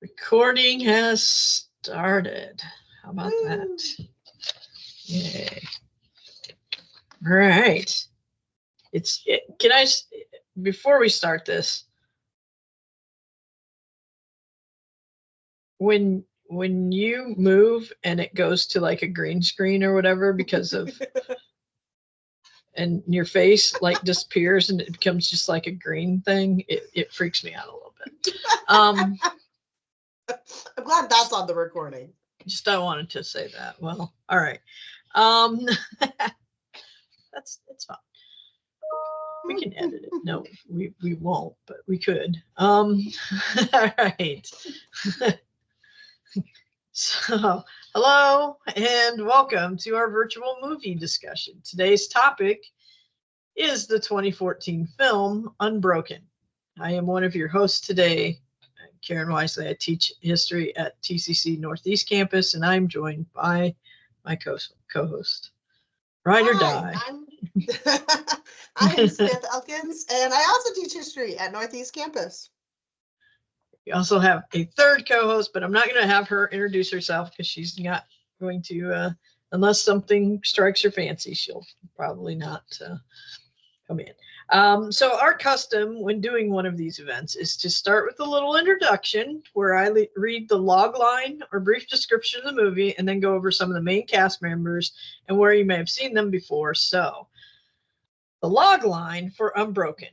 Recording has started. How about that? Yay. All right. Before we start this, when you move and it goes to like a green screen or whatever because of and your face like disappears and it becomes just like a green thing, it freaks me out a little bit. I'm glad that's on the recording. Just I wanted to say that. Well, all right. It's fine. We can edit it. No, we won't, but we could. All right. So, hello and welcome to our virtual movie discussion. Today's topic is the 2014 film Unbroken. I am one of your hosts today, Karen Wisely. I teach history at TCC Northeast Campus, and I'm joined by my co-host, Ride or Die. I'm Samantha Elkins, and I also teach history at Northeast Campus. We also have a third co-host, but I'm not going to have her introduce herself because she's not going to, unless something strikes her fancy, she'll probably not come in. So our custom when doing one of these events is to start with a little introduction where I read the log line or brief description of the movie and then go over some of the main cast members and where you may have seen them before. So the log line for Unbroken.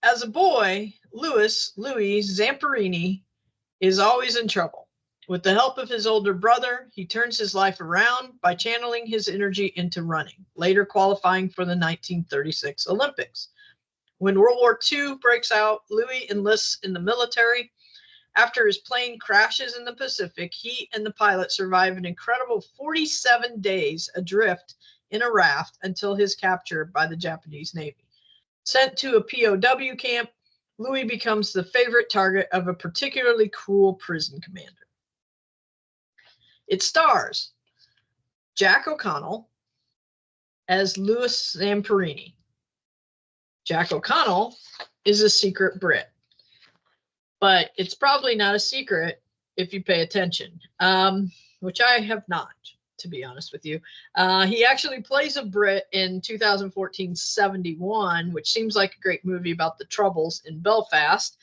As a boy, Louis Zamperini is always in trouble. With the help of his older brother, he turns his life around by channeling his energy into running, later qualifying for the 1936 Olympics. When World War II breaks out, Louis enlists in the military. After his plane crashes in the Pacific, he and the pilot survive an incredible 47 days adrift in a raft until his capture by the Japanese Navy. Sent to a POW camp, Louis becomes the favorite target of a particularly cruel prison commander. It stars Jack O'Connell as Louis Zamperini. Jack O'Connell is a secret Brit, but it's probably not a secret if you pay attention, which I have not, to be honest with you. He actually plays a Brit in 2014 71, which seems like a great movie about the Troubles in Belfast.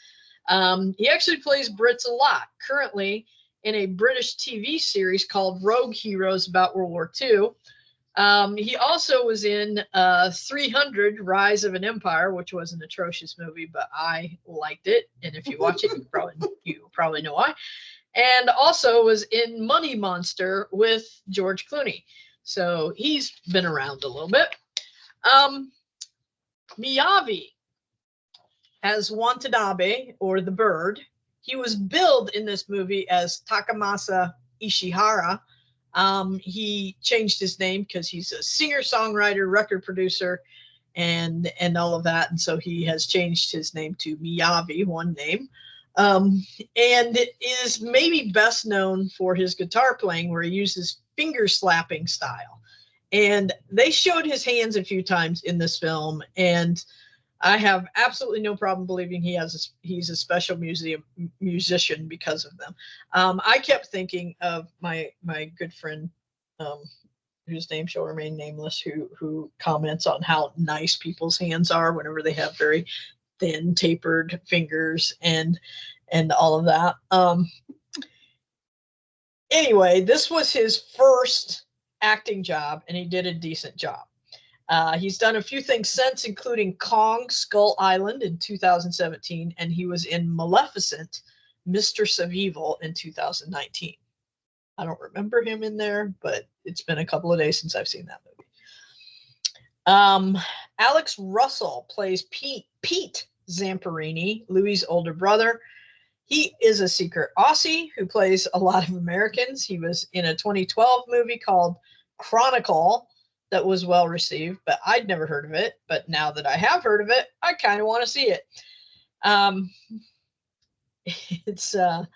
He actually plays Brits a lot, currently in a British TV series called Rogue Heroes about World War II. He also was in 300 Rise of an Empire, which was an atrocious movie, but I liked it. And if you watch it, you probably know why. And also was in Money Monster with George Clooney. So he's been around a little bit. Miyavi as Watanabe, or the bird. He was billed in this movie as Takamasa Ishihara. He changed his name because he's a singer-songwriter, record producer, and all of that. And so he has changed his name to Miyavi, one name. And it is maybe best known for his guitar playing, where he uses finger slapping style. And they showed his hands a few times in this film, and I have absolutely no problem believing he's a special musician because of them. I kept thinking of my good friend, whose name shall remain nameless, who comments on how nice people's hands are whenever they have very thin tapered fingers and all of that. Anyway, this was his first acting job, and he did a decent job. He's done a few things since, including Kong Skull Island in 2017, and he was in Maleficent, Mistress of Evil in 2019. I don't remember him in there, but it's been a couple of days since I've seen that movie. Alex Russell plays Pete Zamperini, Louis' older brother. He is a secret Aussie who plays a lot of Americans. He was in a 2012 movie called Chronicle that was well received, but I'd never heard of it. But now that I have heard of it, I kind of want to see it. It's I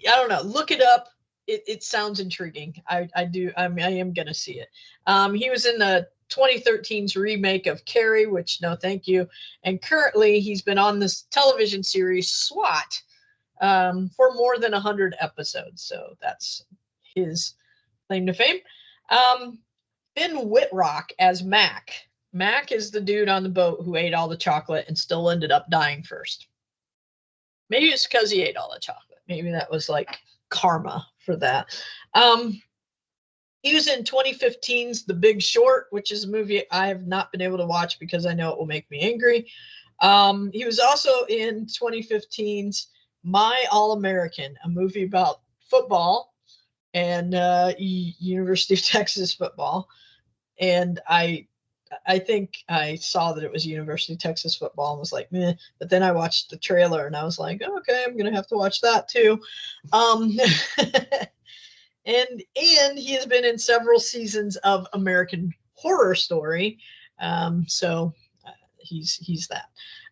don't know. Look it up. It sounds intriguing. I am gonna see it. He was in the 2013's remake of Carrie, which no thank you. And currently he's been on this television series SWAT for more than 100 episodes. So that's his claim to fame. Finn Whitrock as Mac. Mac is the dude on the boat who ate all the chocolate and still ended up dying first. Maybe it's because he ate all the chocolate. Maybe that was like karma for that. He was in 2015's The Big Short, which is a movie I have not been able to watch because I know it will make me angry. He was also in 2015's My All-American, a movie about football and University of Texas football. And I think I saw that it was University of Texas football and was like, meh. But then I watched the trailer and I was like, okay, I'm gonna have to watch that too. And he has been in several seasons of American Horror Story. So he's that.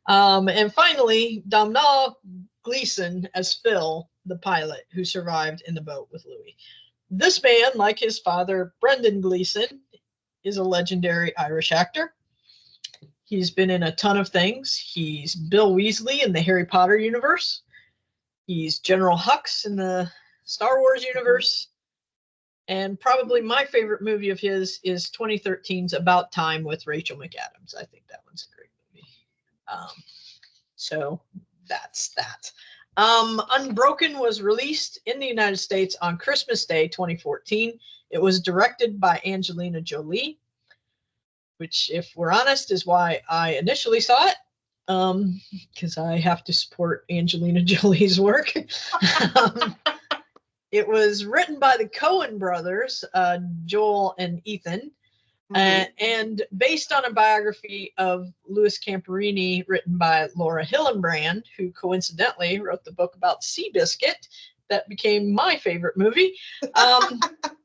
And finally, Domhnall Gleeson as Phil, the pilot who survived in the boat with Louis. This man, like his father, Brendan Gleeson, is a legendary Irish actor. He's been in a ton of things. He's Bill Weasley in the Harry Potter universe. He's General Hux in the Star Wars universe. And probably my favorite movie of his is 2013's About Time with Rachel McAdams. I think that one's a great movie. So that's that. Unbroken was released in the United States on Christmas Day 2014. It was directed by Angelina Jolie, which, if we're honest, is why I initially saw it, because I have to support Angelina Jolie's work. It was written by the Coen brothers, Joel and Ethan, and based on a biography of Louis Camporini written by Laura Hillenbrand, who coincidentally wrote the book about Seabiscuit that became my favorite movie.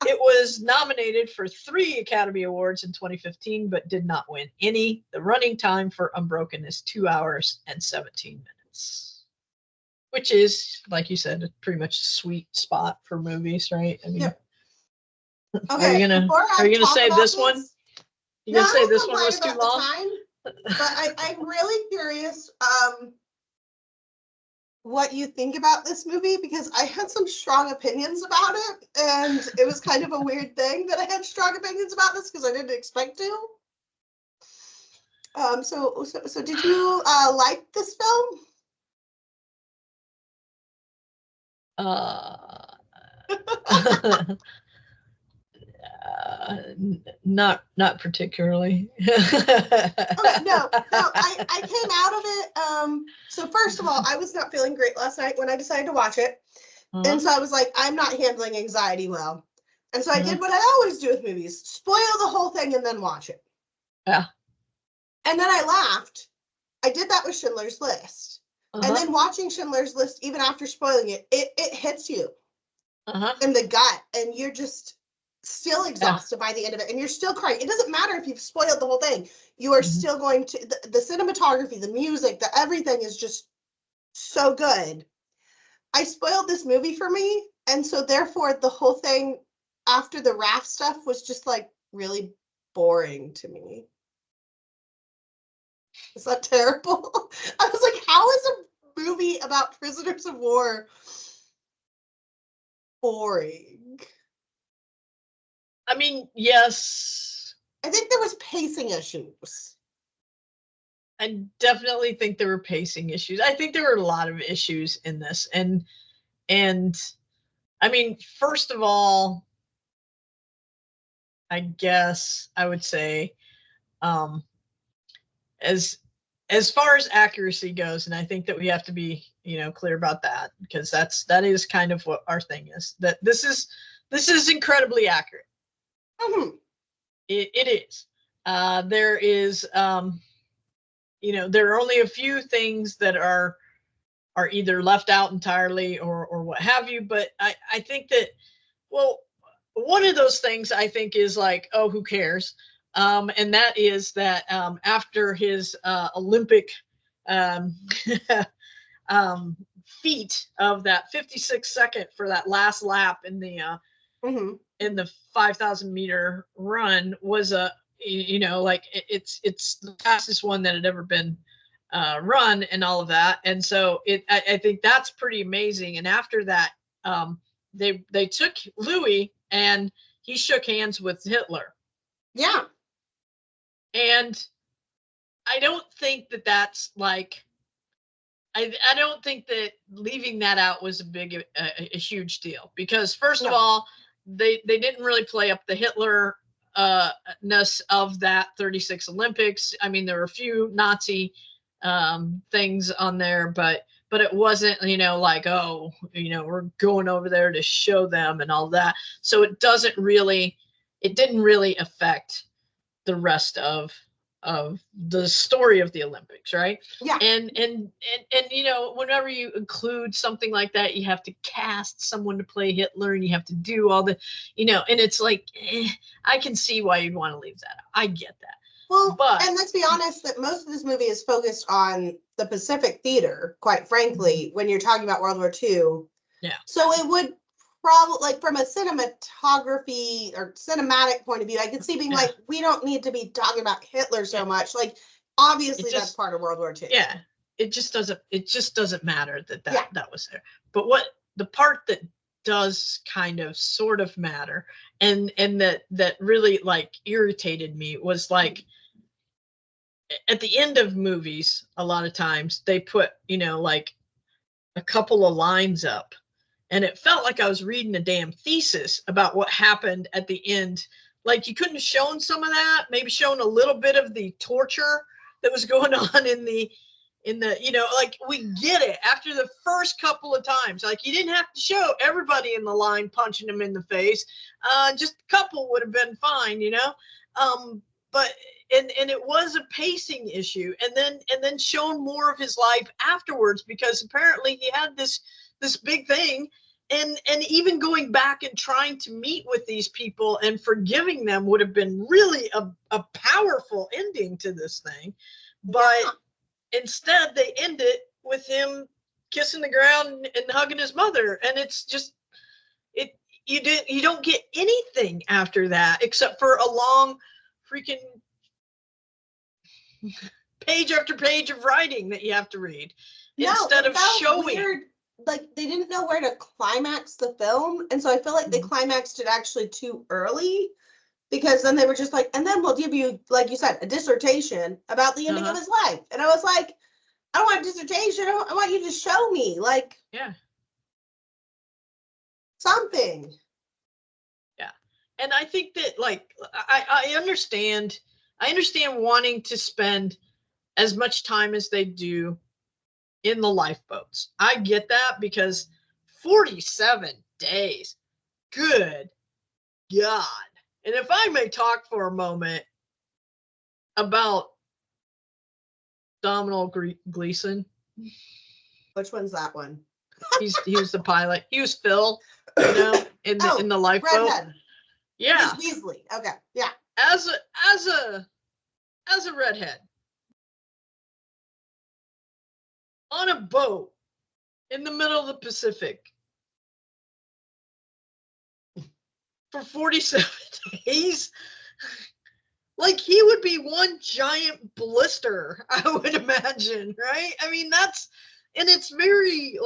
It was nominated for 3 Academy Awards in 2015, but did not win any. The running time for Unbroken is 2 hours and 17 minutes, which is, like you said, a pretty much sweet spot for movies, right? I mean, Yep. Are Okay, you gonna say about this one? You gonna say this one was too about the long? time, but I'm really curious what you think about this movie, because I had some strong opinions about it, and it was kind of a weird thing that I had strong opinions about this because I didn't expect to. So did you like this film? Not particularly. Okay, no, I came out of it. So first of all, I was not feeling great last night when I decided to watch it. And so I was like, I'm not handling anxiety well. And so I did what I always do with movies, spoil the whole thing and then watch it. Yeah. And then I laughed. I did that with Schindler's List. And then watching Schindler's List, even after spoiling it, it hits you in the gut, and you're just still exhausted by the end of it, and you're still crying. It doesn't matter if you've spoiled the whole thing. You are still going to, the cinematography, the music, everything is just so good. I spoiled this movie for me, and so therefore the whole thing after the raft stuff was just like really boring to me. Is that terrible? I was like, how is a movie about prisoners of war boring? I mean, yes. I think there was pacing issues. I definitely think there were pacing issues. I think there were a lot of issues in this. And I mean, first of all, I guess I would say, as far as accuracy goes, and I think that we have to be, clear about that, because that is kind of what our thing is, that this is incredibly accurate. It is. There is, there are only a few things that are either left out entirely or what have you. But I think that, well, one of those things I think is like, oh, who cares? And that is that after his Olympic feat of that 56 second for that last lap in the 5,000 meter run was a you know, like it's the fastest one that had ever been run and all of that. And so I think that's pretty amazing. And after that, they took Louis and he shook hands with Hitler. Yeah. And I don't think that that's like, I don't think that leaving that out was a huge deal, because first of all, they didn't really play up the Hitler ness of that 36 Olympics. I mean, there were a few Nazi things on there, but it wasn't, you know, like, oh, you know, we're going over there to show them and all that. So it didn't really affect the rest of the story of the Olympics, right? Yeah. And you know, whenever you include something like that, you have to cast someone to play Hitler, and you have to do all the, you know, and it's like, I can see why you'd want to leave that out. I get that. Well, and let's be honest, that most of this movie is focused on the Pacific Theater, quite frankly, when you're talking about World War II. Yeah. So it would probably, like, from a cinematography or cinematic point of view, I could see being like, we don't need to be talking about Hitler so much. Like, obviously that's part of World War II. Yeah. It just doesn't matter that was there. But what the part that does kind of sort of matter, and that really like irritated me, was like, at the end of movies, a lot of times they put, you know, like a couple of lines up, and it felt like I was reading a damn thesis about what happened at the end. Like, you couldn't have shown some of that, maybe shown a little bit of the torture that was going on in the, you know, like, we get it after the first couple of times. Like, you didn't have to show everybody in the line punching him in the face. Just a couple would have been fine, you know? But and it was a pacing issue, and then shown more of his life afterwards, because apparently he had this big thing, and even going back and trying to meet with these people and forgiving them would have been really a powerful ending to this thing. But instead they end it with him kissing the ground and hugging his mother, and it's just, you don't get anything after that except for a long freaking page after page of writing that you have to read instead of showing. Weird. Like, they didn't know where to climax the film, and so I feel like they climaxed it actually too early, because then they were just like, and then we'll give you, like you said, a dissertation about the ending of his life. And I was like, I don't want a dissertation. I want you to show me, like, something. Yeah. And I think that, like, I understand wanting to spend as much time as they do in the lifeboats. I get that, because 47 days, good God. And if I may talk for a moment about Domhnall Gleeson. Which one's that one? He was the pilot. He was Phil, you know, in the lifeboat. Redhead. Yeah. He's Weasley. Okay. Yeah. As a redhead on a boat in the middle of the Pacific for 47 days, like, he would be one giant blister, I would imagine, right? I mean, and it's very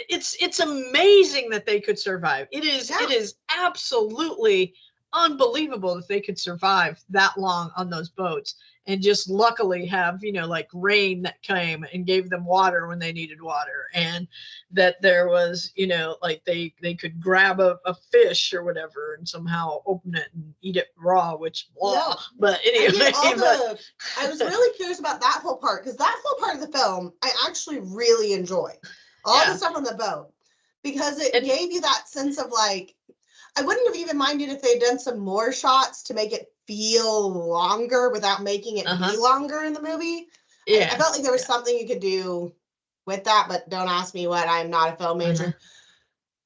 it's amazing that they could survive. It is absolutely unbelievable that they could survive that long on those boats, and just luckily have, you know, like, rain that came and gave them water when they needed water, and that there was, you know, like, they could grab a fish or whatever and somehow open it and eat it raw, which but anyway. I was really curious about that whole part, because that whole part of the film I actually really enjoyed. All the stuff on the boat, because it gave you that sense of, like, I wouldn't have even minded if they'd done some more shots to make it feel longer without making it be longer in the movie. Yeah. I felt like there was something you could do with that, but don't ask me what. I'm not a film major.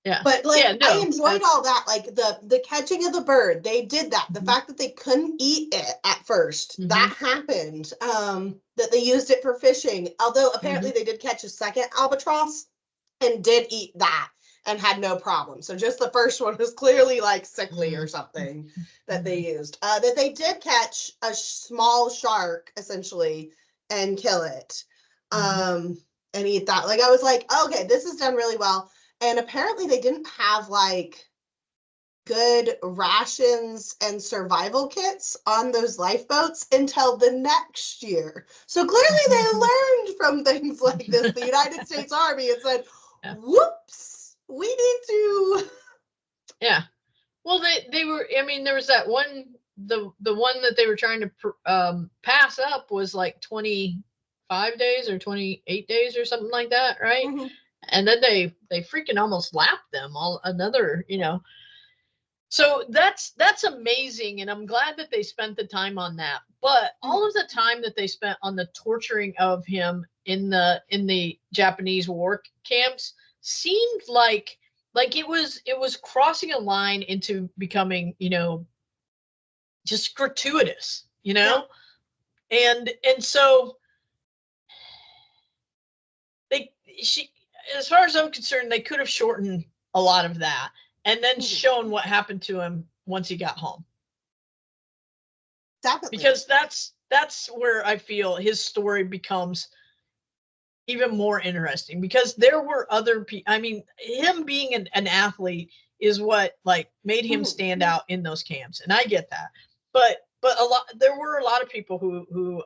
Yeah. But, like, I enjoyed all that, like, the catching of the bird. They did that. The fact that they couldn't eat it at first, that happened. That they used it for fishing. Although apparently they did catch a second albatross and did eat that. and had no problem. So just the first one was clearly like sickly or something that they used. That they did catch a small shark essentially and kill it and eat that. Like I was like, okay, this is done really well. And apparently they didn't have like good rations and survival kits on those lifeboats until the next year. So clearly they learned from things like this, the United States Army, and said, whoops, we need to. Yeah. Well, they were, I mean, there was that one, the one that they were trying to pass up was like 25 days or 28 days or something like that, right? Mm-hmm. And then they freaking almost lapped them all another, you know. So that's amazing, and I'm glad that they spent the time on that. But all of the time that they spent on the torturing of him in the Japanese war camps seemed like it was crossing a line into becoming, you know, just gratuitous, you know? Yeah. And so as far as I'm concerned, they could have shortened a lot of that and then shown what happened to him once he got home. Definitely. Because that's where I feel his story becomes even more interesting, because there were other people. I mean, him being an athlete is what like made him stand out in those camps, and I get that. But there were a lot of people who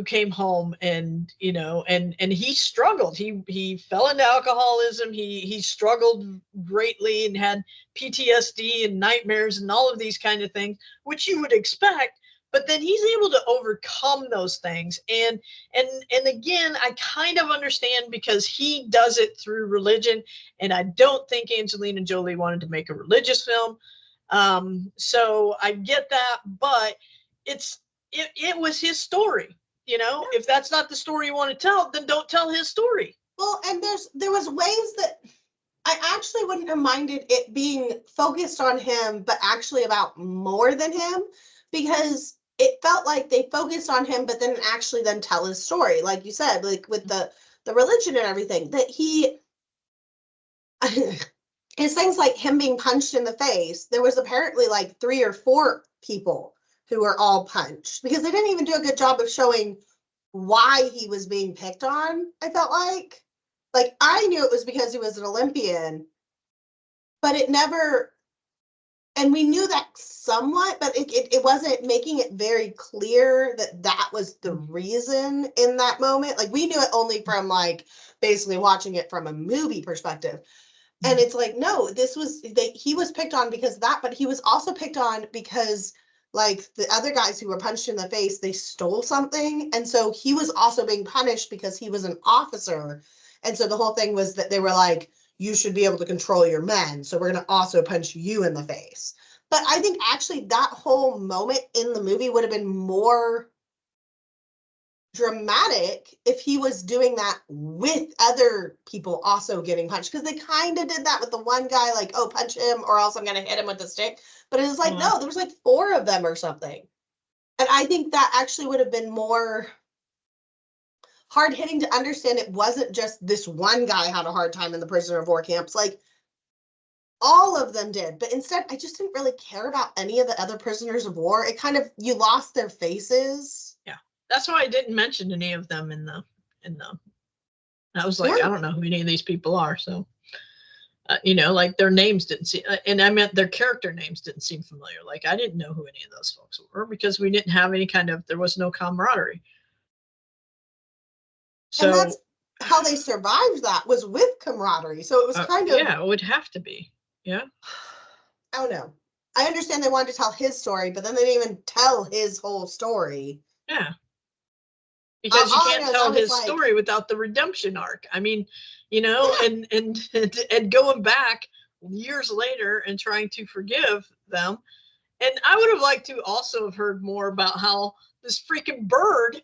came home and, you know, and he struggled. He fell into alcoholism. He struggled greatly and had PTSD and nightmares and all of these kind of things, which you would expect. But then he's able to overcome those things. And again, I kind of understand, because he does it through religion. And I don't think Angelina Jolie wanted to make a religious film. So I get that, but it was his story. You know, if that's not the story you want to tell, then don't tell his story. Well, and there was ways that I actually wouldn't have minded it being focused on him, but actually about more than him, because it felt like they focused on him, but then actually then tell his story. Like you said, like with the religion and everything, that he, his things like him being punched in the face, there was apparently like 3 or 4 people who were all punched, because they didn't even do a good job of showing why he was being picked on. I felt like I knew it was because he was an Olympian, but it never, and we knew that somewhat, but it wasn't making it very clear that was the reason in that moment. Like we knew it only from like basically watching it from a movie perspective. And it's like, no, he was picked on because of that, but he was also picked on because like the other guys who were punched in the face, they stole something. And so he was also being punished because he was an officer. And so the whole thing was that they were like, you should be able to control your men. So we're going to also punch you in the face. But I think actually that whole moment in the movie would have been more dramatic if he was doing that with other people also getting punched, because they kind of did that with the one guy, like, oh, punch him or else I'm gonna hit him with the stick. But it was like, no, there was like 4 of them or something. And I think that actually would have been more hard hitting to understand. It wasn't just this one guy had a hard time in the prisoner of war camps, like all of them did. But instead, I just didn't really care about any of the other prisoners of war. It kind of, you lost their faces. That's why I didn't mention any of them in the. I was like, I don't know who any of these people are. So, you know, like their names didn't seem, and I meant their character names didn't seem familiar. Like I didn't know who any of those folks were, because we didn't have any there was no camaraderie. So and that's how they survived. That was with camaraderie. So it was kind of. Yeah, it would have to be. Yeah. I don't know. I understand they wanted to tell his story, but then they didn't even tell his whole story. Yeah. Because you can't tell his story without the redemption arc. I mean, you know, and going back years later and trying to forgive them. And I would have liked to also have heard more about how this freaking bird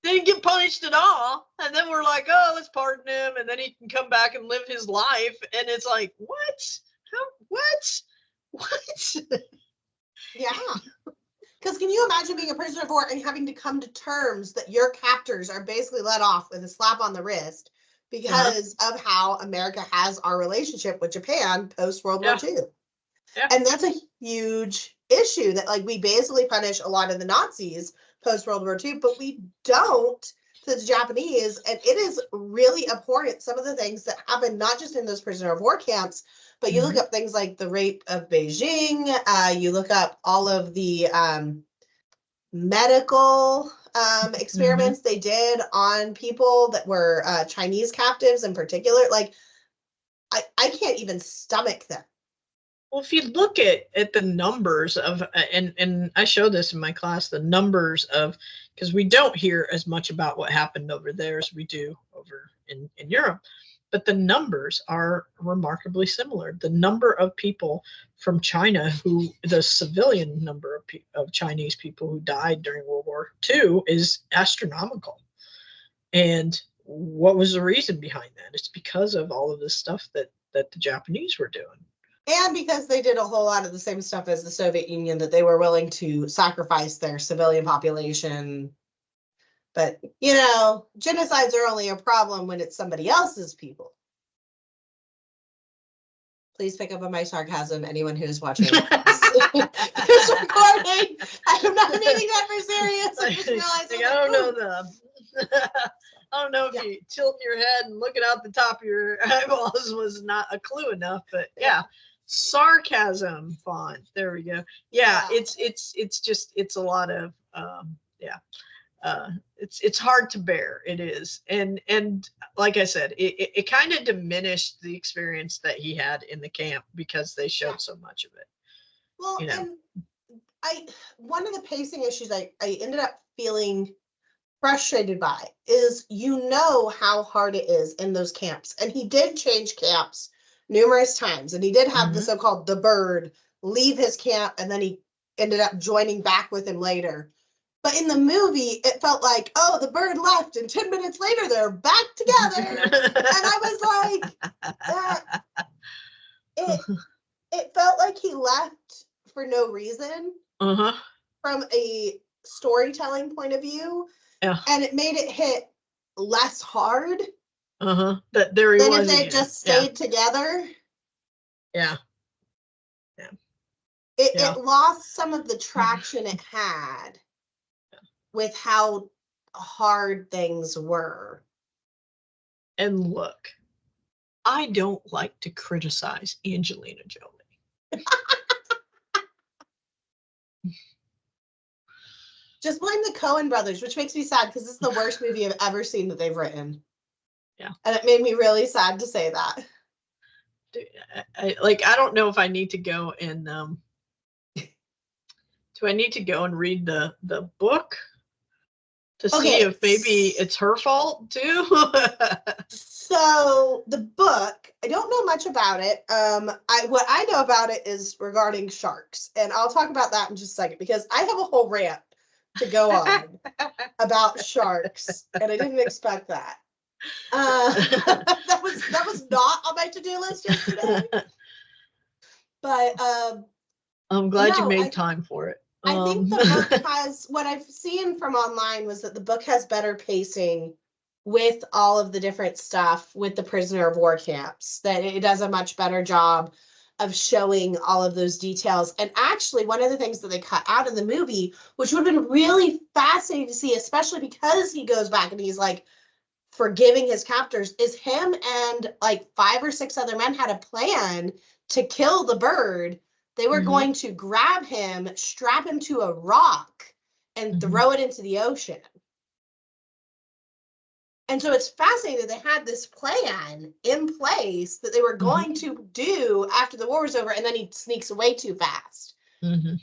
didn't get punished at all. And then we're like, oh, let's pardon him. And then he can come back and live his life. And it's like, what? What? Yeah. Because can you imagine being a prisoner of war and having to come to terms that your captors are basically let off with a slap on the wrist because of how America has our relationship with Japan post World War II. Yeah. And that's a huge issue that like we basically punish a lot of the Nazis post World War II, but we don't to the Japanese. And it is really abhorrent. Some of the things that happen, not just in those prisoner of war camps, but you look up things like the rape of Beijing, you look up all of the medical experiments they did on people that were Chinese captives in particular. Like, I can't even stomach them. Well, if you look at the numbers of, and I show this in my class, the numbers of, because we don't hear as much about what happened over there as we do over in Europe, but the numbers are remarkably similar. The number of people from China the civilian number of Chinese people who died during World War II is astronomical. And what was the reason behind that? It's because of all of this stuff that the Japanese were doing. And because they did a whole lot of the same stuff as the Soviet Union, that they were willing to sacrifice their civilian population. But, you know, genocides are only a problem when it's somebody else's people. Please pick up on my sarcasm, anyone who is watching this recording. I am not meaning that for serious. I just realized. I don't know if you tilt your head and looking out the top of your eyeballs was not a clue enough, but yeah. Sarcasm font. There we go. Yeah, it's just it's a lot of it's hard to bear. It is, and like I said, it kind of diminished the experience that he had in the camp because they showed so much of it. Well, and one of the pacing issues I ended up feeling frustrated by is, you know, how hard it is in those camps, and he did change camps numerous times, and he did have the so-called the bird leave his camp, and then he ended up joining back with him later. But in the movie, it felt like, oh, the bird left, and 10 minutes later they're back together. And I was like, it felt like he left for no reason from a storytelling point of view. And it made it hit less hard. That there he was. Than if they just stayed together. It lost some of the traction it had with how hard things were. And look, I don't like to criticize Angelina Jolie. Just blame the Coen brothers, which makes me sad because it's the worst movie I've ever seen that they've written. Yeah. And it made me really sad to say that. Dude, I don't know if I need to go and do I need to go and read the book to see if maybe it's her fault too? So the book, I don't know much about it. What I know about it is regarding sharks, and I'll talk about that in just a second because I have a whole rant to go on about sharks, and I didn't expect that. That was not on my to-do list yesterday. But I'm glad you made time for it. I think the book has, what I've seen from online was that the book has better pacing with all of the different stuff with the prisoner of war camps, that it does a much better job of showing all of those details. And actually, one of the things that they cut out of the movie, which would have been really fascinating to see, especially because he goes back and he's like forgiving his captors, is him and like 5 or 6 other men had a plan to kill the bird. They were going to grab him, strap him to a rock, and throw it into the ocean. And so it's fascinating that they had this plan in place that they were going to do after the war was over, and then he sneaks away too fast. And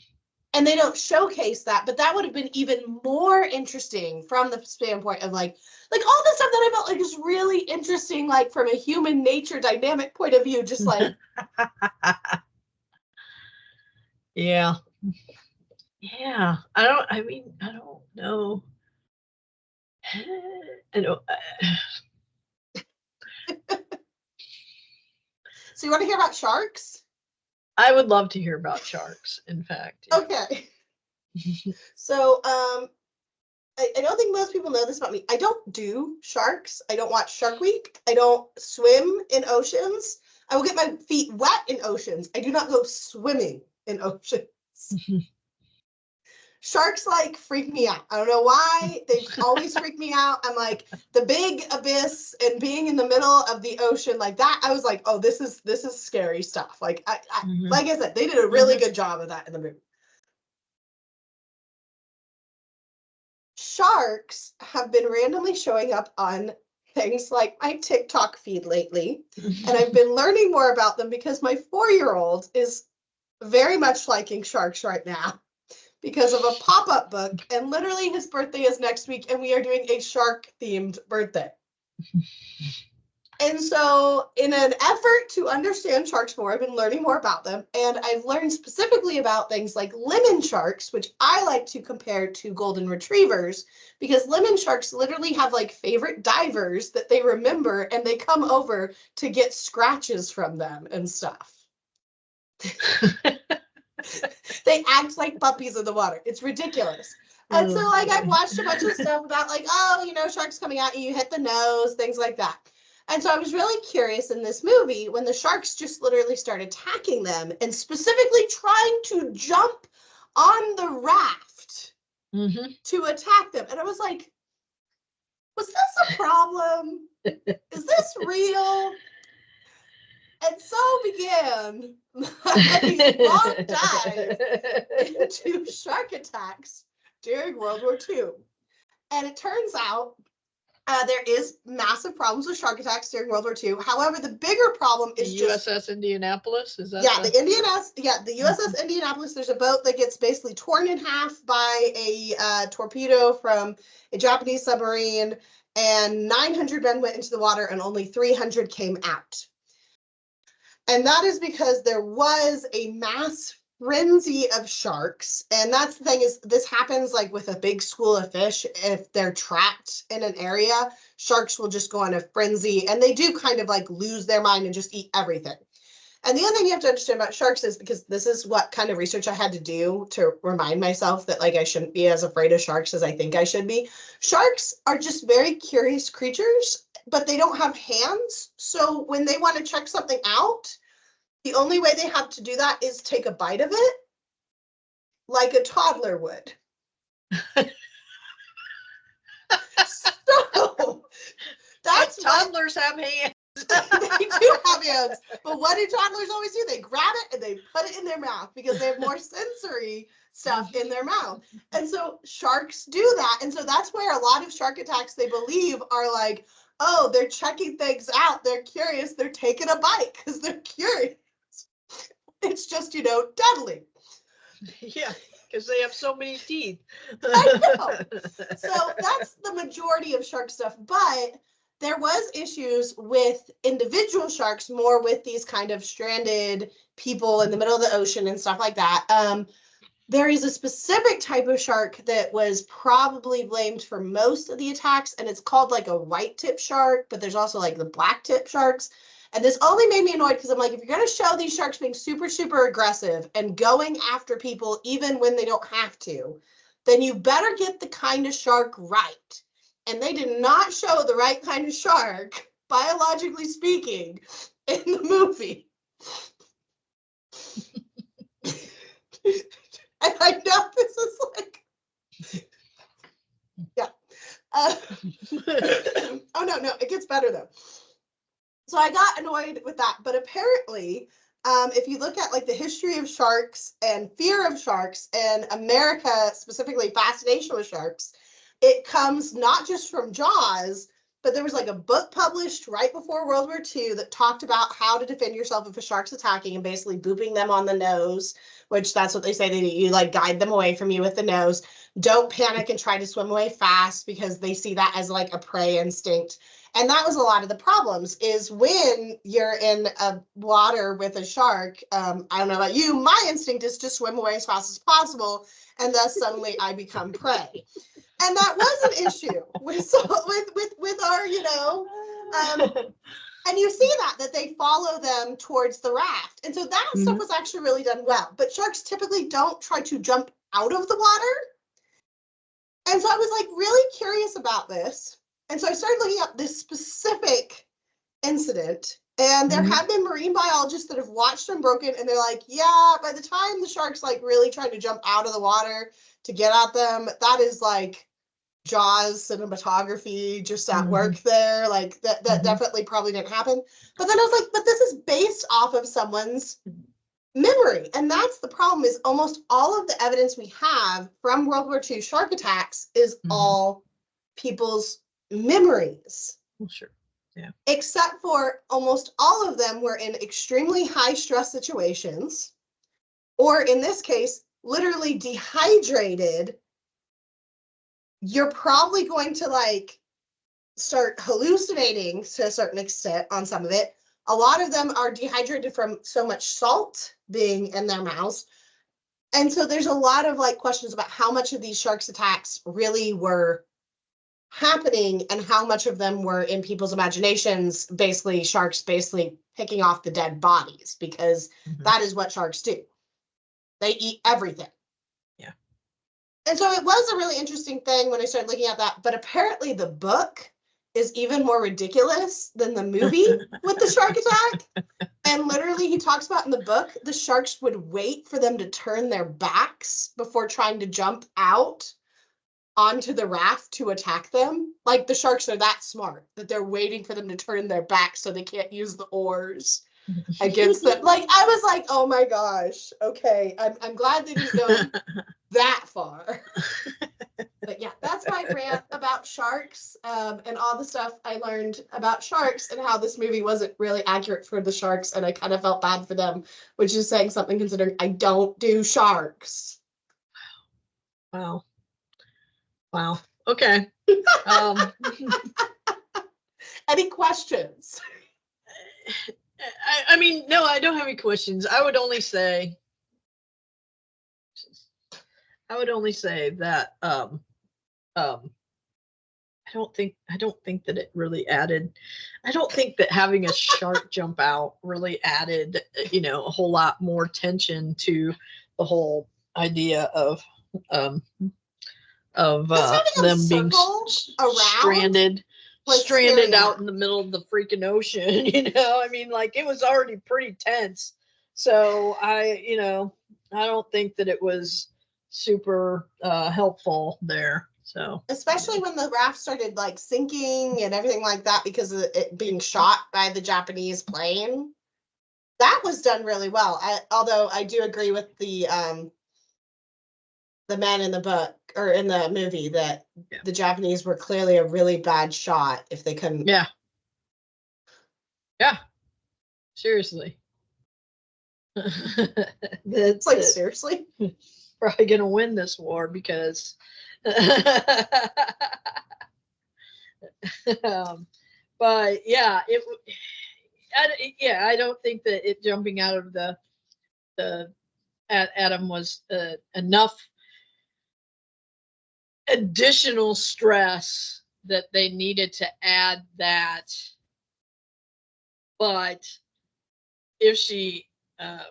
they don't showcase that, but that would have been even more interesting from the standpoint of like all the stuff that I felt like is really interesting, like from a human nature dynamic point of view, just like. Yeah. I don't know. I don't. So you want to hear about sharks? I would love to hear about sharks, in fact. Okay. So I don't think most people know this about me. I don't do sharks. I don't watch Shark Week. I don't swim in oceans. I will get my feet wet in oceans. I do not go swimming in oceans. Sharks like freak me out. I don't know why. They've always freaked me out. I'm like the big abyss and being in the middle of the ocean like that. I was like, oh, this is scary stuff. Like like I said, they did a really good job of that in the movie. Sharks have been randomly showing up on things like my TikTok feed lately, and I've been learning more about them because my 4-year-old is very much liking sharks right now because of a pop-up book, and literally his birthday is next week, and we are doing a shark-themed birthday. And so in an effort to understand sharks more, I've been learning more about them, and I've learned specifically about things like lemon sharks, which I like to compare to golden retrievers, because lemon sharks literally have like favorite divers that they remember, and they come over to get scratches from them and stuff. They act like puppies in the water. It's ridiculous. And so like I've watched a bunch of stuff about like, oh, you know, sharks coming at you, you hit the nose, things like that. And so I was really curious in this movie when the sharks just literally start attacking them and specifically trying to jump on the raft to attack them. And I was like, was this a problem? Is this real? And so began my long dive into shark attacks during World War II. And it turns out there is massive problems with shark attacks during World War II. However, the bigger problem is the USS Indianapolis. Is that the USS Indianapolis. There's a boat that gets basically torn in half by a torpedo from a Japanese submarine, and 900 men went into the water and only 300 came out. And that is because there was a mass frenzy of sharks. And that's the thing, is this happens like with a big school of fish. If they're trapped in an area, sharks will just go on a frenzy, and they do kind of like lose their mind and just eat everything. And the other thing you have to understand about sharks is, because this is what kind of research I had to do to remind myself that like I shouldn't be as afraid of sharks as I think I should be. Sharks are just very curious creatures, but they don't have hands. So when they want to check something out, the only way they have to do that is take a bite of it, like a toddler would. So that's toddlers have hands. They do have hands, but what do toddlers always do? They grab it and they put it in their mouth because they have more sensory stuff in their mouth. And so sharks do that. And so that's where a lot of shark attacks, they believe, are like, oh, they're checking things out. They're curious. They're taking a bite because they're curious. It's just, you know, deadly. Yeah, because they have so many teeth. I know. So that's the majority of shark stuff. But there was issues with individual sharks, more with these kind of stranded people in the middle of the ocean and stuff like that. There is a specific type of shark that was probably blamed for most of the attacks, and it's called like a white tip shark, but there's also like the black tip sharks. And this only made me annoyed because I'm like, if you're going to show these sharks being super, super aggressive and going after people even when they don't have to, then you better get the kind of shark right. And they did not show the right kind of shark, biologically speaking, in the movie. And I know this is like, yeah. Oh, no, it gets better though. So I got annoyed with that, but apparently, if you look at like the history of sharks and fear of sharks and America, specifically fascination with sharks, it comes not just from Jaws, but there was like a book published right before World War II that talked about how to defend yourself if a shark's attacking, and basically booping them on the nose, which that's what they say they do. You like guide them away from you with the nose. Don't panic and try to swim away fast because they see that as like a prey instinct. And that was a lot of the problems, is when you're in a water with a shark, I don't know about you, my instinct is to swim away as fast as possible, and thus suddenly I become prey. And that was an issue with our, you know, and you see that they follow them towards the raft. And so that stuff was actually really done well. But sharks typically don't try to jump out of the water. And so I was like really curious about this. And so I started looking up this specific incident. And there have been marine biologists that have watched Unbroken, and they're like, yeah, by the time the shark's like really trying to jump out of the water to get at them, that is like Jaws cinematography just at work there. Like that definitely probably didn't happen. But then I was like, but this is based off of someone's memory. And that's the problem, is almost all of the evidence we have from World War II shark attacks is all people's memories. Well, sure. Yeah. Except for almost all of them were in extremely high stress situations, or in this case, literally dehydrated. You're probably going to like start hallucinating to a certain extent on some of it. A lot of them are dehydrated from so much salt being in their mouths. And so there's a lot of like questions about how much of these sharks attacks really were happening and how much of them were in people's imaginations, basically sharks basically picking off the dead bodies, because that is what sharks do. They eat everything. Yeah. And so it was a really interesting thing when I started looking at that, but apparently the book is even more ridiculous than the movie with the shark attack. And literally he talks about in the book, the sharks would wait for them to turn their backs before trying to jump out onto the raft to attack them. Like the sharks are that smart that they're waiting for them to turn their backs so they can't use the oars against them. Like I was like, oh my gosh, okay, I'm glad they didn't go that far. But yeah, that's my rant about sharks, and all the stuff I learned about sharks and how this movie wasn't really accurate for the sharks, and I kind of felt bad for them, which is saying something considering I don't do sharks. Wow. Wow. Okay. Any questions? I mean, no, I don't have any questions. I would only say that I don't think that it really added. I don't think that having a shark jump out really added, a whole lot more tension to the whole idea of them being stranded out in the middle of the freaking ocean. I mean, like it was already pretty tense. So I don't think that it was super helpful there. So especially when the raft started like sinking and everything like that because of it being shot by the Japanese plane, that was done really well. Although I do agree with the man in the book or in the movie that the Japanese were clearly a really bad shot if they couldn't. Yeah. Seriously. It's like seriously. Probably gonna win this war because. But yeah, I don't think that it jumping out of the Adam was enough additional stress that they needed to add that. But if she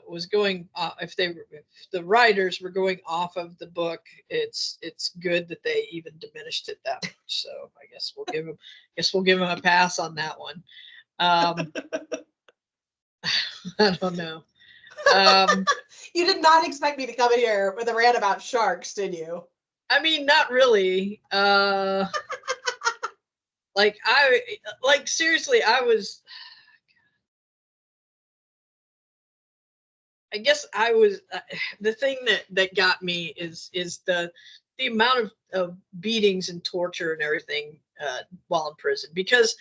was going if the writers were going off of the book, it's good that they even diminished it that much. So I guess we'll give him a pass on that one. I don't know. You did not expect me to come in here with a rant about sharks, did you? I mean, not really. Seriously, I guess I was the thing that got me is the amount of beatings and torture and everything while in prison, because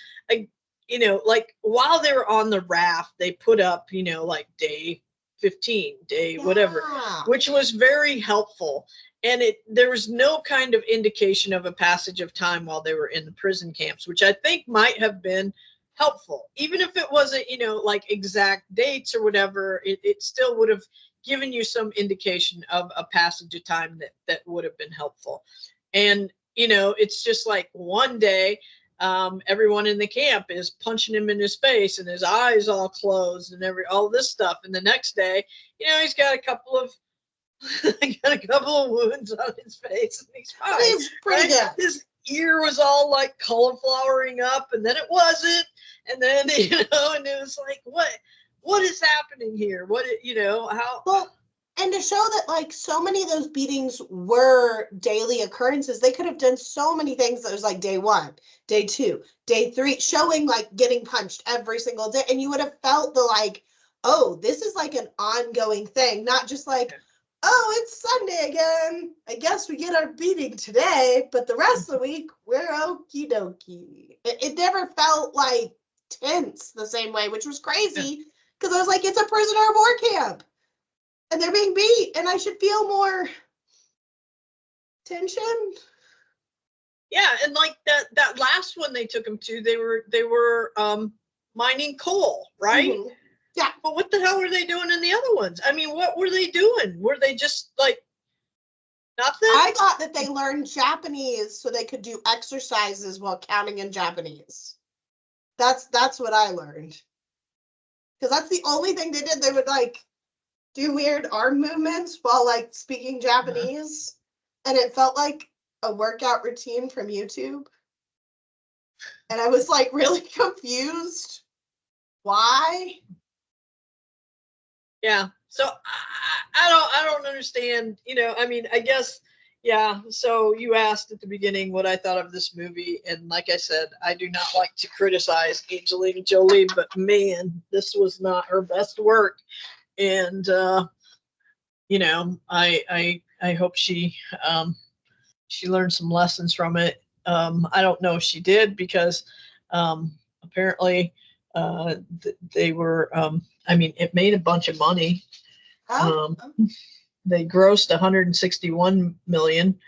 while they were on the raft they put up like day 15, whatever, which was very helpful, and there was no kind of indication of a passage of time while they were in the prison camps, which I think might have been helpful. Even if it wasn't like exact dates or whatever, it still would have given you some indication of a passage of time that would have been helpful. And it's just like one day everyone in the camp is punching him in his face and his eyes all closed and all this stuff, and the next day he's got a couple of I got a couple of wounds on his face, and he's fine. He's pretty good. His ear was all like cauliflowering up, and then it wasn't, and then and it was like, what is happening here? How? Well, and to show that like so many of those beatings were daily occurrences, they could have done so many things that was like day 1, day 2, day 3, showing like getting punched every single day. And you would have felt the like, oh, this is like an ongoing thing, not just like, oh, it's Sunday again. I guess we get our beating today, but the rest of the week, we're okie dokie. It never felt like tense the same way, which was crazy because I was like, it's a prisoner of war camp. And they're being beat, and I should feel more tension. Yeah, and like that last one they took him to, they were mining coal, right? Mm-hmm. Yeah. But what the hell were they doing in the other ones? I mean, what were they doing? Were they just like nothing? I thought that they learned Japanese so they could do exercises while counting in Japanese. That's what I learned. Because that's the only thing they did. They would like do weird arm movements while like speaking Japanese. And it felt like a workout routine from YouTube. And I was like really confused. Why? Yeah. So I don't understand, I mean, I guess, yeah. So you asked at the beginning what I thought of this movie. And like I said, I do not like to criticize Angelina Jolie, but man, this was not her best work. And, I hope she learned some lessons from it. I don't know if she did because apparently they were, it made a bunch of money. They grossed 161 million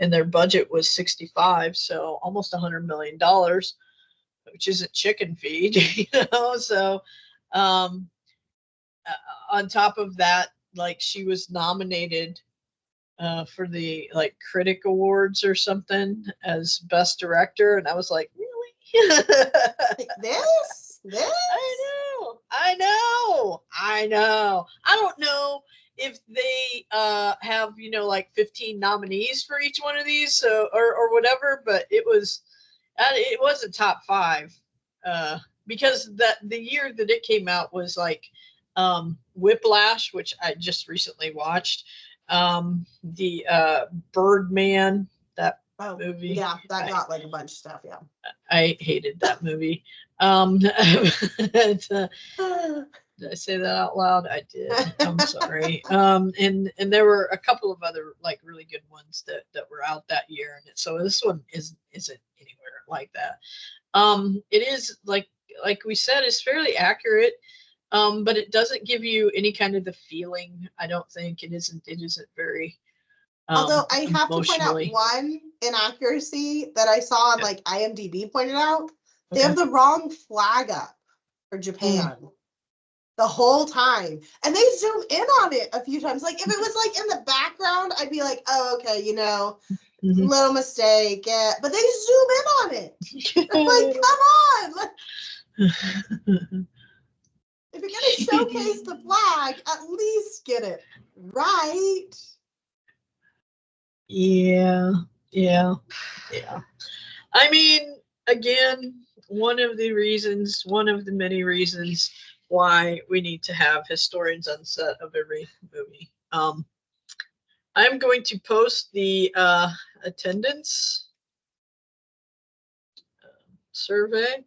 and their budget was 65, so almost $100 million, which isn't chicken feed, so on top of that, like she was nominated for the like critic awards or something as best director, and I was like, really? this I know. I don't know if they have like 15 nominees for each one of these, so or whatever, but it was a top 5 because the year that it came out was like Whiplash, which I just recently watched, the Birdman, that movie. Yeah, that got like a bunch of stuff. Yeah, I hated that movie. Did I say that out loud? I did. I'm sorry. And there were a couple of other like really good ones that were out that year, and so this one isn't anywhere like that. It is like we said, it's fairly accurate. But it doesn't give you any kind of the feeling. I don't think it isn't very although I have to point out one inaccuracy that I saw on like IMDb pointed out. They have the wrong flag up for Japan the whole time, and they zoom in on it a few times. Like if it was like in the background, I'd be like, oh, okay, little mistake. Yeah. But they zoom in on it. I'm like, come on. If you're going to showcase the flag, at least get it right. Yeah. I mean, again, one of the many reasons why we need to have historians on set of every movie. I'm going to post the attendance survey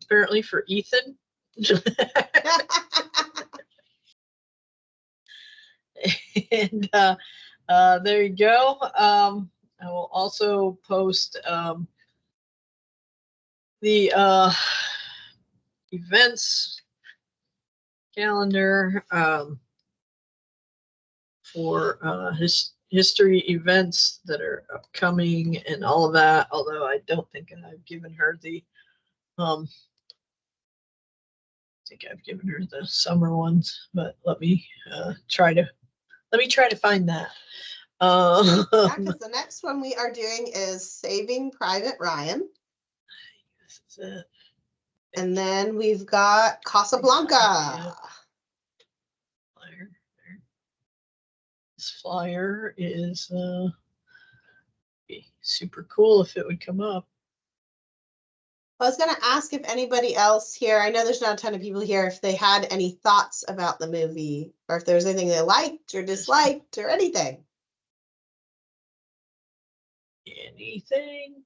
apparently for Ethan. And there you go. I will also post the events calendar for history events that are upcoming and all of that, although I don't think I've given her the I think I've given her the summer ones, but let me try to find that. Because the next one we are doing is Saving Private Ryan. This is it. And then we've got Casablanca. This flyer is be super cool if it would come up. I was going to ask if anybody else here, I know there's not a ton of people here, if they had any thoughts about the movie or if there's anything they liked or disliked or anything. Anything?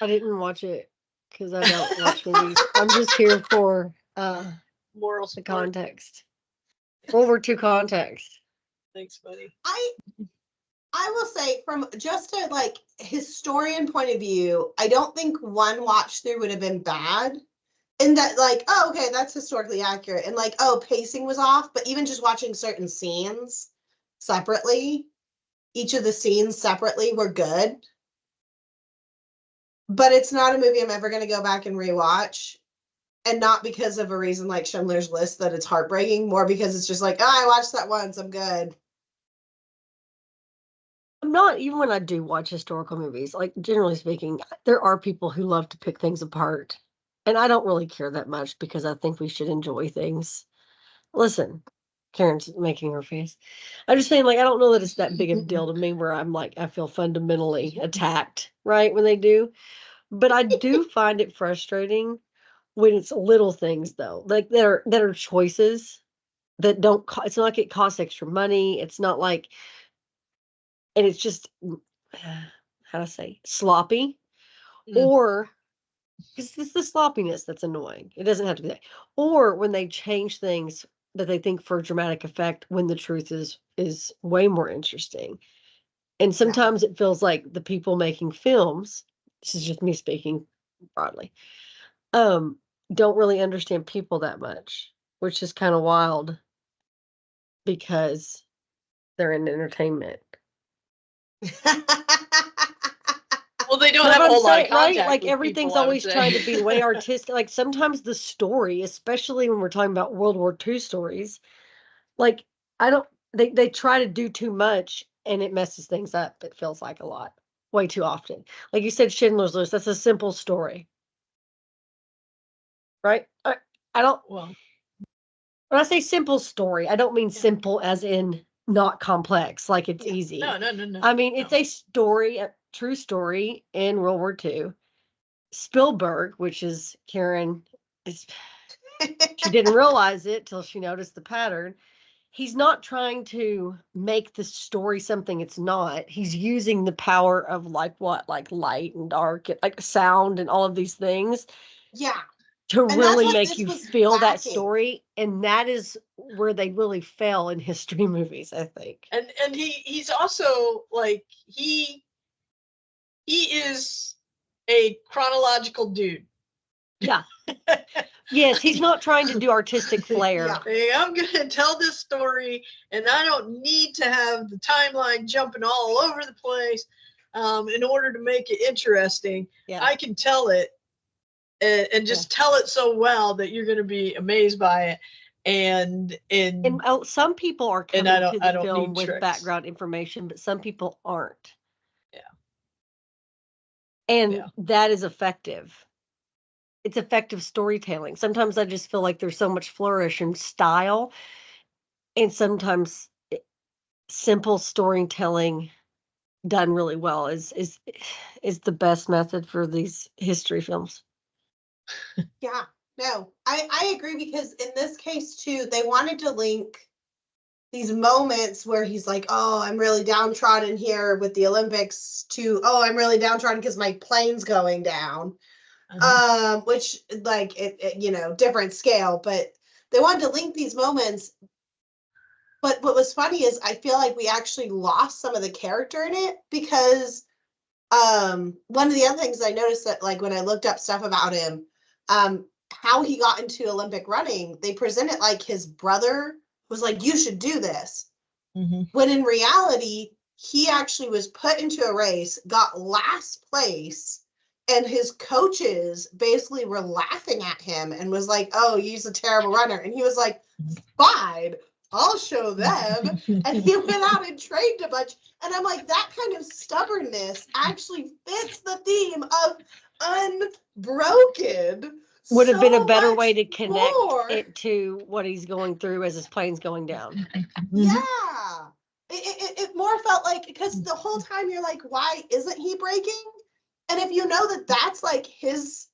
I didn't watch it because I don't watch movies. I'm just here for moral the support. context. World War II context. Thanks, buddy. I will say, from just a like historian point of view, I don't think one watch through would have been bad. In that, like, oh, okay, that's historically accurate, and like, oh, pacing was off. But even just watching certain scenes separately, each of the scenes separately were good. But it's not a movie I'm ever going to go back and rewatch. And not because of a reason like Schindler's List that it's heartbreaking, more because it's just like, oh, I watched that once, I'm good. I'm not, even when I do watch historical movies, like generally speaking, there are people who love to pick things apart. And I don't really care that much because I think we should enjoy things. Listen, Karen's making her face. I'm just saying, like, I don't know that it's that big of a deal to me where I'm like, I feel fundamentally attacked, right, when they do. But I do find it frustrating when it's little things, though, like that are choices that don't, it's not like it costs extra money. It's not like, and it's just, how to say, sloppy, or because it's the sloppiness that's annoying. It doesn't have to be that. Or when they change things that they think for dramatic effect when the truth is way more interesting. And sometimes it feels like the people making films, this is just me speaking broadly, don't really understand people that much, which is kind of wild because they're in entertainment. Well, they don't have a whole lot of contact, right? Like with everything's people, always trying to be way artistic. Like sometimes the story, especially when we're talking about World War II stories, like they try to do too much and it messes things up. It feels like a lot, way too often. Like you said, Schindler's List, that's a simple story, right? I don't. Well, when I say simple story, I don't mean simple as in not complex, like it's easy. No. I mean, it's a story, a true story in World War II. Spielberg, which is Karen, she didn't realize it till she noticed the pattern. He's not trying to make the story something it's not. He's using the power of like light and dark, and like sound and all of these things. Yeah. To really make you feel that story. And that is where they really fail in history movies, I think. And he's also like, he is a chronological dude. Yeah. Yes, he's not trying to do artistic flair. I'm going to tell this story, and I don't need to have the timeline jumping all over the place in order to make it interesting. I can tell it and just tell it so well that you're going to be amazed by it. And some people are coming to the film with background information, but some people aren't. Yeah. And that is effective. It's effective storytelling. Sometimes I just feel like there's so much flourish in style, and sometimes simple storytelling done really well is the best method for these history films. Yeah, no, I agree, because in this case too, they wanted to link these moments where he's like, oh, I'm really downtrodden here with the Olympics, to, oh, I'm really downtrodden because my plane's going down. Which, like, it you know, different scale, but they wanted to link these moments. But what was funny is I feel like we actually lost some of the character in it, because one of the other things I noticed that, like, when I looked up stuff about him, how he got into Olympic running, they present it like his brother was like, you should do this. When in reality, he actually was put into a race, got last place, and his coaches basically were laughing at him and was like, oh, he's a terrible runner. And he was like, fine, I'll show them. And he went out and trained a bunch. And I'm like, that kind of stubbornness actually fits the theme of Unbroken. would have been a so better much way to connect more. it to what he's going through as his plane's going down. Yeah. It more felt like, because the whole time you're like, why isn't he breaking? And if you know that that's like his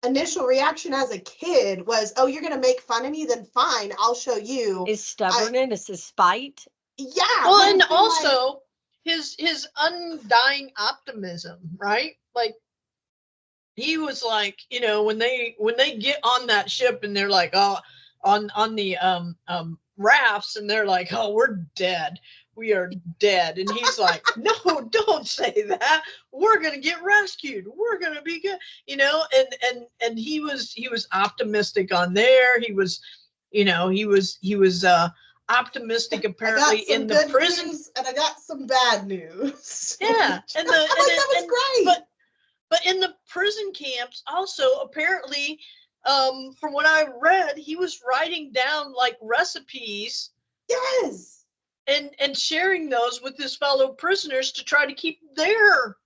initial reaction as a kid was, oh, you're going to make fun of me, then fine, I'll show you. His stubbornness, his spite. Yeah. Well, and also like, his undying optimism, right? Like, he was like, you know, when they get on that ship and they're like, oh, on the rafts, and they're like, oh, we're dead. We are dead. And he's like, no, don't say that. We're going to get rescued. We're going to be good. You know, and he was optimistic on there. He was, you know, he was optimistic apparently in the prison. And I got some bad news. Yeah. And that was great. But in the prison camps also, apparently, from what I read, he was writing down like recipes. Yes. And sharing those with his fellow prisoners to try to keep their,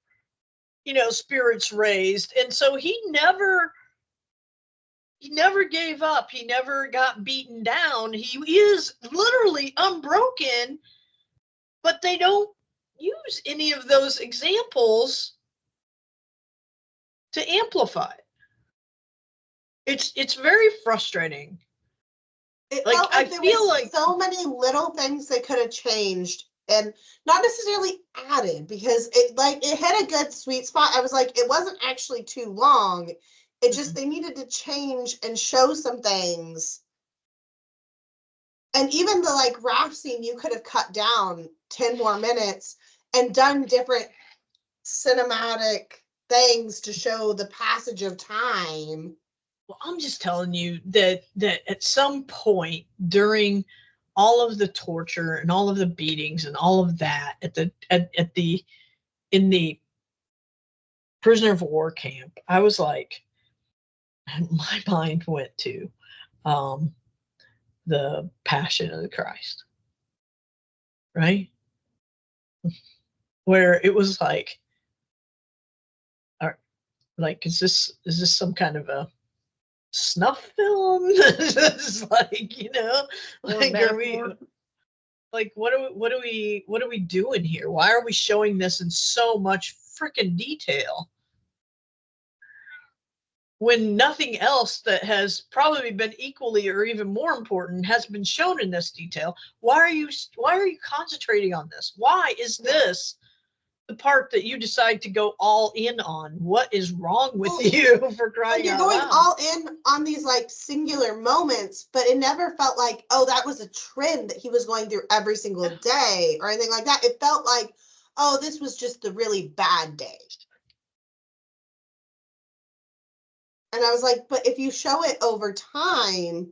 you know, spirits raised. And so he never gave up. He never got beaten down. He is literally unbroken, but they don't use any of those examples to amplify it. It's very frustrating. It felt like there was so many little things they could have changed and not necessarily added, because it hit a good sweet spot. I was like, it wasn't actually too long. It just, they needed to change and show some things. And even the like raft scene, you could have cut down 10 more minutes and done different cinematic things to show the passage of time. Well, I'm just telling you that at some point during all of the torture and all of the beatings and all of that in the prisoner of war camp, I was like, my mind went to the Passion of the Christ, right? Where it was like, is this some kind of a snuff film? It's like, you know, like, are we like, what are we doing here? Why are we showing this in so much freaking detail when nothing else that has probably been equally or even more important has been shown in this detail? Why are you concentrating on this? Why is this the part that you decide to go all in on? What is wrong with you, for crying out loud? You're going all in on these like singular moments, but it never felt like, oh, that was a trend that he was going through every single day or anything like that. It felt like, oh, this was just the really bad day. And I was like, but if you show it over time,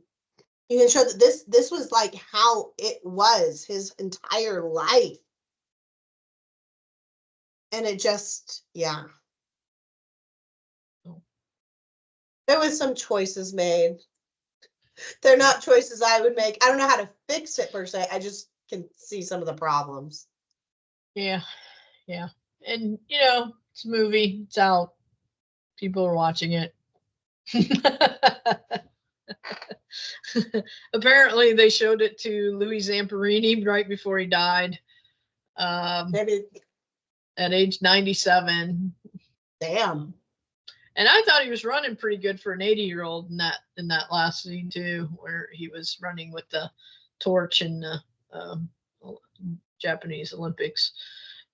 you can show that this was like how it was his entire life. And it just, yeah. There was some choices made. They're not choices I would make. I don't know how to fix it per se. I just can see some of the problems. Yeah. Yeah. And, you know, it's a movie. It's out. People are watching it. Apparently, they showed it to Louis Zamperini right before he died. Maybe at age 97. Damn. And I thought he was running pretty good for an 80-year-old in that last scene too, where he was running with the torch in the Japanese Olympics.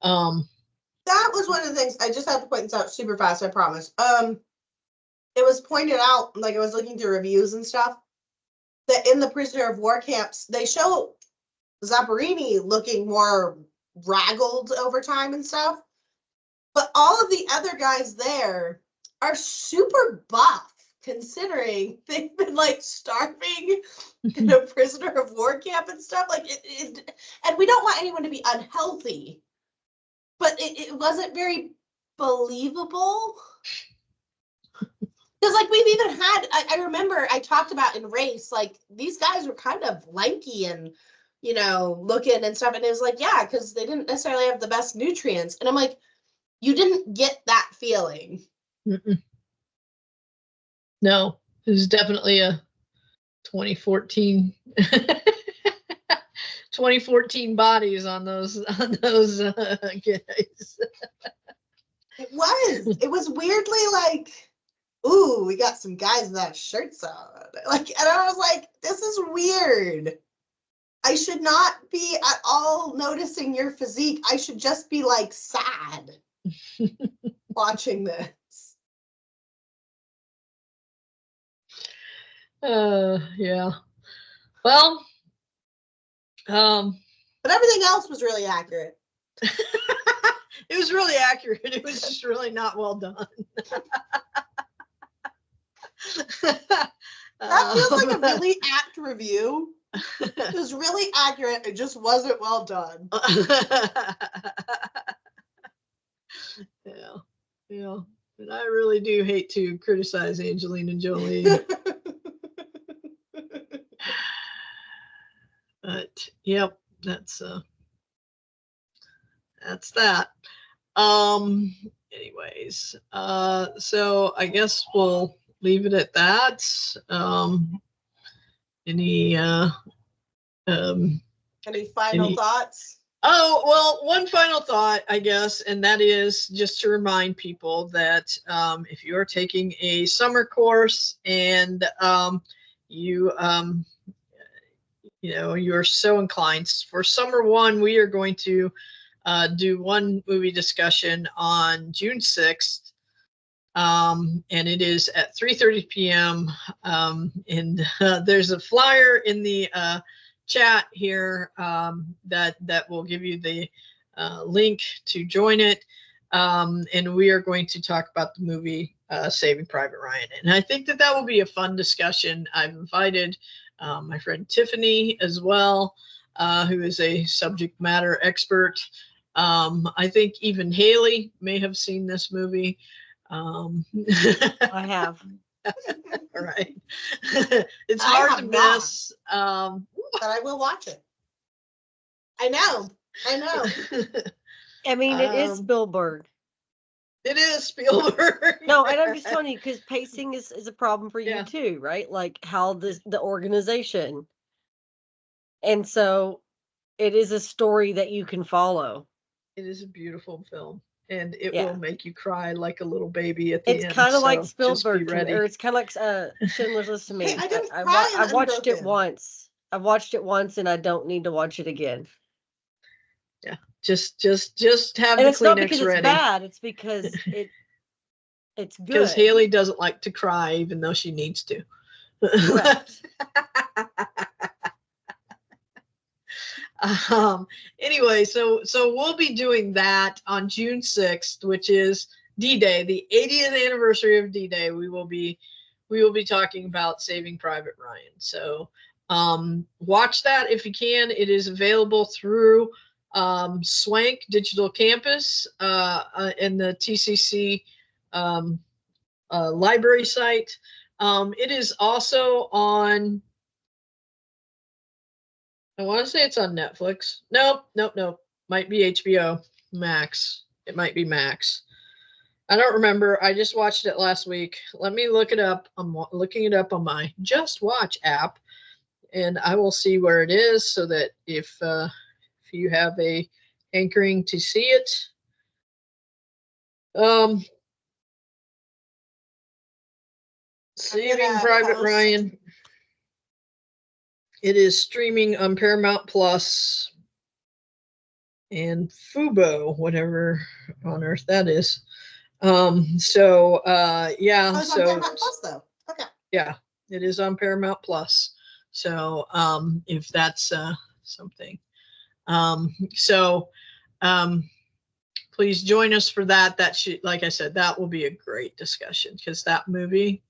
That was one of the things I just have to point this out super fast. I promise. It was pointed out, like I was looking through reviews and stuff, that in the prisoner of war camps they show Zamperini looking more raggled over time and stuff, but all of the other guys there are super buff, considering they've been like starving in a prisoner of war camp and stuff. Like it and we don't want anyone to be unhealthy, but it wasn't very believable. Because like we've even had, I remember I talked about in Race, like these guys were kind of lanky and, you know, looking and stuff. And it was like, yeah, because they didn't necessarily have the best nutrients. And I'm like, you didn't get that feeling. Mm-mm. No, There's definitely a 2014 2014 bodies on those guys. It was weirdly like, ooh, we got some guys without shirts on. Like, and I was like, this is weird. I should not be at all noticing your physique. I should just be like sad watching this. Yeah. Well, but everything else was really accurate. It was really accurate. It was just really not well done. That feels like a really apt review. It was really accurate. It just wasn't well done. Yeah. And I really do hate to criticize Angelina Jolie. But yep, that's that. Anyways, so I guess we'll leave it at that. Any final thoughts? Oh, well, one final thought, I guess, and that is just to remind people that if you are taking a summer course and you're so inclined, for summer one, we are going to do one movie discussion on June 6th. And it is at 3:30 p.m. And there's a flyer in the chat here that will give you the link to join it. And we are going to talk about the movie Saving Private Ryan. And I think that will be a fun discussion. I've invited my friend Tiffany as well, who is a subject matter expert. I think even Haley may have seen this movie. I have. All right. It's hard to miss. But I will watch it. I know. I mean, it is Spielberg. It is Spielberg. No, and I'm just telling you because pacing is a problem for you too, right? Like how the organization. And so it is a story that you can follow. It is a beautiful film. And it will make you cry like a little baby at the end. It's kind of like Spielberg, or it's kind of like Schindler's List to me. Hey, I watched it once. I watched it once, and I don't need to watch it again. Yeah, just have and the it's not Kleenex because ready. It's bad. It's because it's good. Because Haley doesn't like to cry, even though she needs to. Correct. Anyway, so we'll be doing that on June 6th, which is D-Day, the 80th anniversary of D-Day. We will be talking about Saving Private Ryan. So watch that if you can. It is available through Swank Digital Campus and the TCC library site. It is also on, I want to say it's on Netflix. Nope. Might be HBO Max. It might be Max. I don't remember. I just watched it last week. Let me look it up. I'm looking it up on my Just Watch app, and I will see where it is so that if you have a hankering to see it. Saving Private Ryan. It is streaming on Paramount Plus and Fubo, whatever on earth that is. Oh, it's on Paramount Plus, though. Okay. Yeah, it is on Paramount Plus. So if that's something. Please join us for that. That should, like I said, that will be a great discussion because that movie,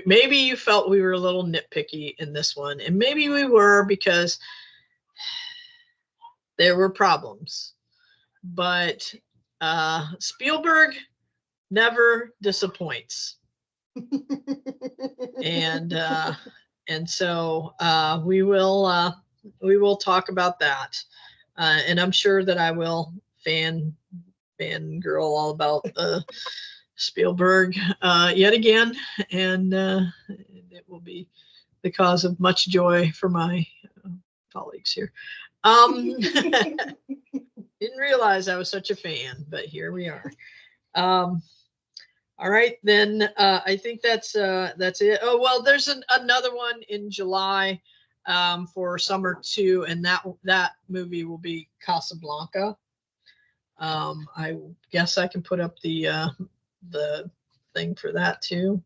maybe you felt we were a little nitpicky in this one, and maybe we were because there were problems, but Spielberg never disappoints. and so we will talk about that, and I'm sure that I will fangirl all about Spielberg yet again, and it will be the cause of much joy for my colleagues here. Didn't realize I was such a fan, but here we are. All right, then I think that's it. Oh, well, there's another one in July for summer too, and that movie will be Casablanca. I guess I can put up the thing for that too.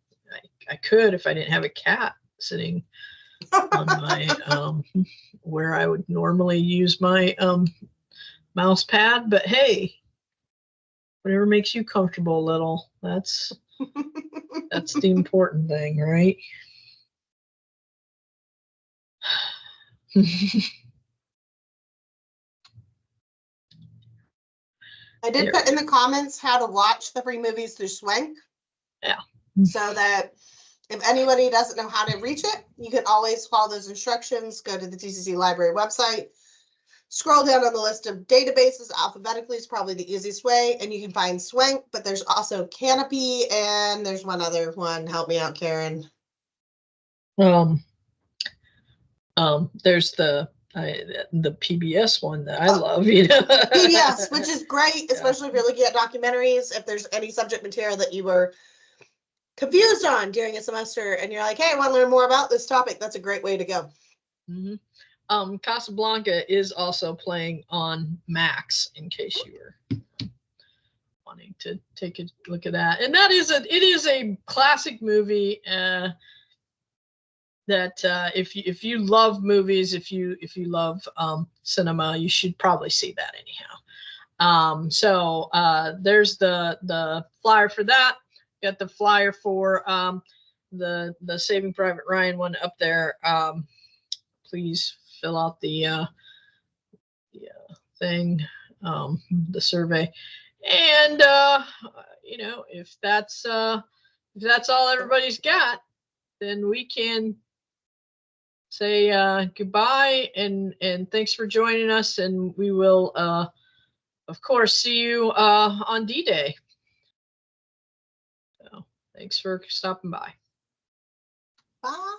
I could if I didn't have a cat sitting on my where I would normally use my mouse pad, but hey, whatever makes you comfortable, little. That's the important thing, right? I did put in the comments how to watch the free movies through Swank. Yeah. So that if anybody doesn't know how to reach it, you can always follow those instructions. Go to the TCC library website. Scroll down on the list of databases alphabetically is probably the easiest way, and you can find Swank, but there's also Canopy, and there's one other one. Help me out, Karen. There's the PBS one that I love, you know. PBS, which is great, especially if you're looking at documentaries. If there's any subject material that you were confused on during a semester and you're like, hey, I want to learn more about this topic, that's a great way to go. Mm-hmm. Casablanca is also playing on Max, in case you were wanting to take a look at that. And it is a classic movie that if you love movies, if you love cinema, you should probably see that anyhow. So there's the flyer for that. Got the flyer for the Saving Private Ryan one up there. Please fill out the thing, the survey, and you know, if that's all everybody's got, then we can say goodbye and thanks for joining us, and we will of course see you on D-Day. So thanks for stopping by. Bye.